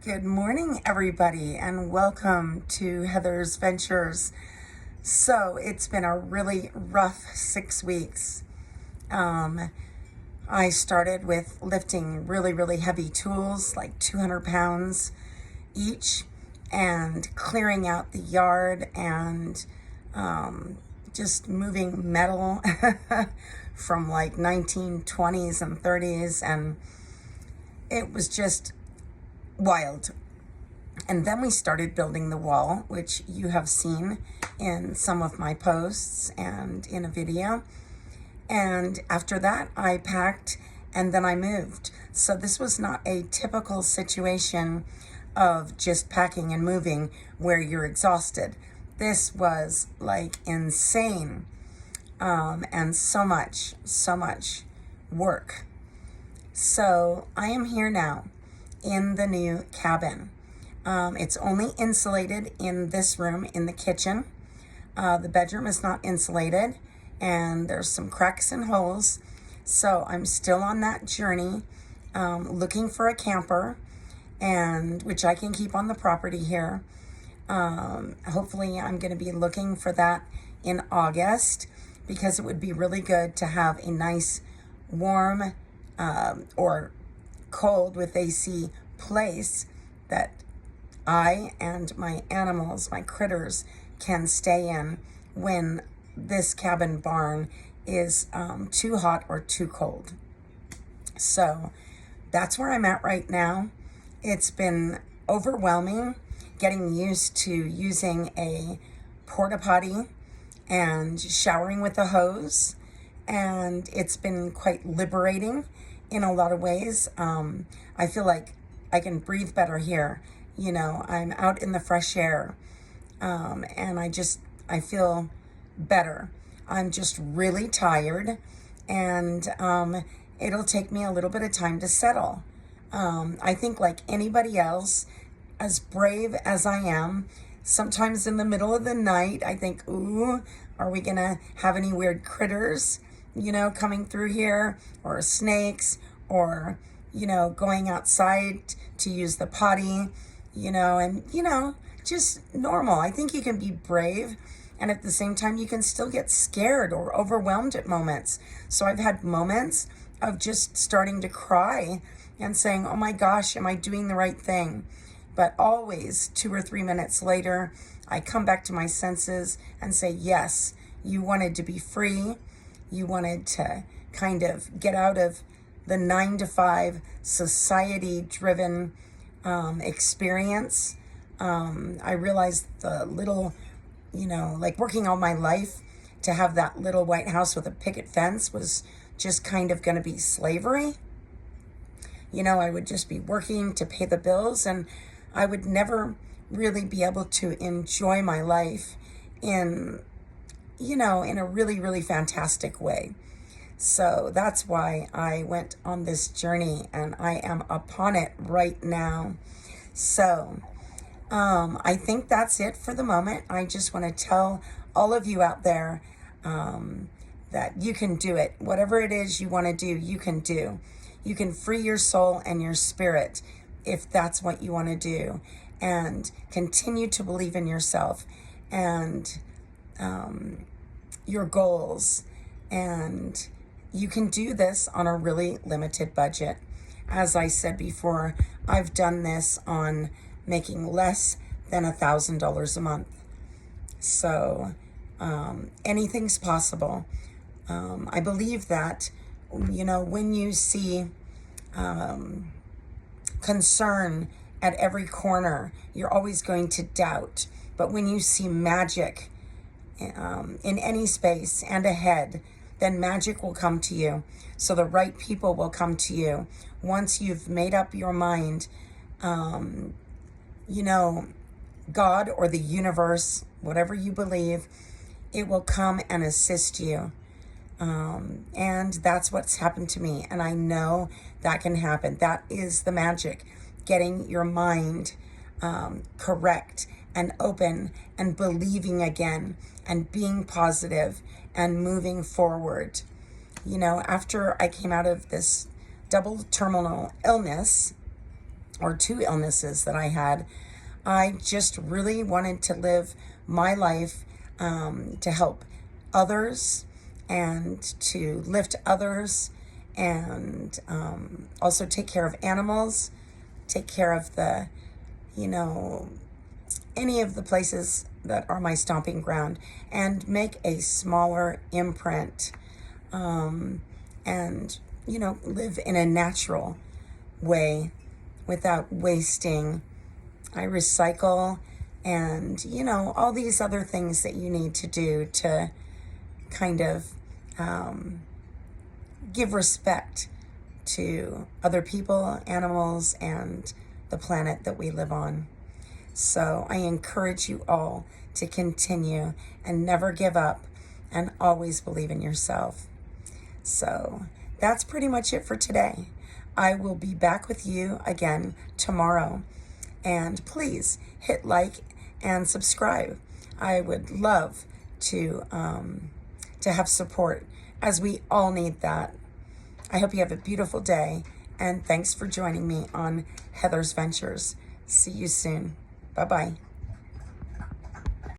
Good morning, everybody, and welcome to Heather's Ventures. So it's been a really rough 6 weeks. I started with lifting really heavy tools, like 200 pounds each, and clearing out the yard and just moving metal from like 1920s and 30s, and it was just wild. And then we started building the wall, which you have seen in some of my posts and in a video. And after that, I packed and then I moved. So this was not a typical situation of just packing and moving where you're exhausted. This was like insane, and so much work. So I am here now in the new cabin. It's only insulated in this room, in the kitchen. The bedroom is not insulated, and there's some cracks and holes. So I'm still on that journey, looking for a camper, and which I can keep on the property here. Hopefully I'm going to be looking for that in August, because it would be really good to have a nice warm or cold with AC place that I and my animals, my critters, can stay in when this cabin barn is too hot or too cold. So that's where I'm at right now. It's been overwhelming getting used to using a porta potty and showering with a hose, and it's been quite liberating in a lot of ways. I feel like I can breathe better here. You know, I'm out in the fresh air, and I feel better. I'm just really tired, and it'll take me a little bit of time to settle. I think, like anybody else, as brave as I am, sometimes in the middle of the night, I think, ooh, are we gonna have any weird critters, coming through here, or snakes, or, going outside to use the potty, and, just normal. I think you can be brave, and at the same time, you can still get scared or overwhelmed at moments. So I've had moments of just starting to cry and saying, oh my gosh, am I doing the right thing? But always 2 or 3 minutes later, I come back to my senses and say, yes, you wanted to be free. You wanted to kind of get out of the 9-to-5 society-driven experience. I realized the little, like working all my life to have that little white house with a picket fence was just kind of going to be slavery. I would just be working to pay the bills, and I would never really be able to enjoy my life in a really fantastic way. So that's why I went on this journey, and I am upon it right now. So I think that's it for the moment. I just want to tell all of you out there that you can do it. Whatever it is you want to do, you can do. You can free your soul and your spirit if that's what you want to do, and continue to believe in yourself and your goals. And you can do this on a really limited budget. As I said before, I've done this on making less than $1,000 a month. So anything's possible. I believe that, when you see concern at every corner, you're always going to doubt. But when you see magic in any space and ahead, then magic will come to you. So the right people will come to you. Once you've made up your mind, God or the universe, whatever you believe, it will come and assist you. And that's what's happened to me. And I know that can happen. That is the magic, getting your mind correct and open and believing again and being positive and moving forward. After I came out of this double terminal illness, or 2 illnesses that I had. I just really wanted to live my life to help others and to lift others, and also take care of animals, take care of the, any of the places that are my stomping ground, and make a smaller imprint, and, live in a natural way without wasting. I recycle, and, all these other things that you need to do to kind of give respect to other people, animals, and the planet that we live on. So I encourage you all to continue and never give up and always believe in yourself. So that's pretty much it for today. I will be back with you again tomorrow. And please hit like and subscribe. I would love to have support, as we all need that. I hope you have a beautiful day, and thanks for joining me on Heather's Ventures. See you soon. Bye-bye.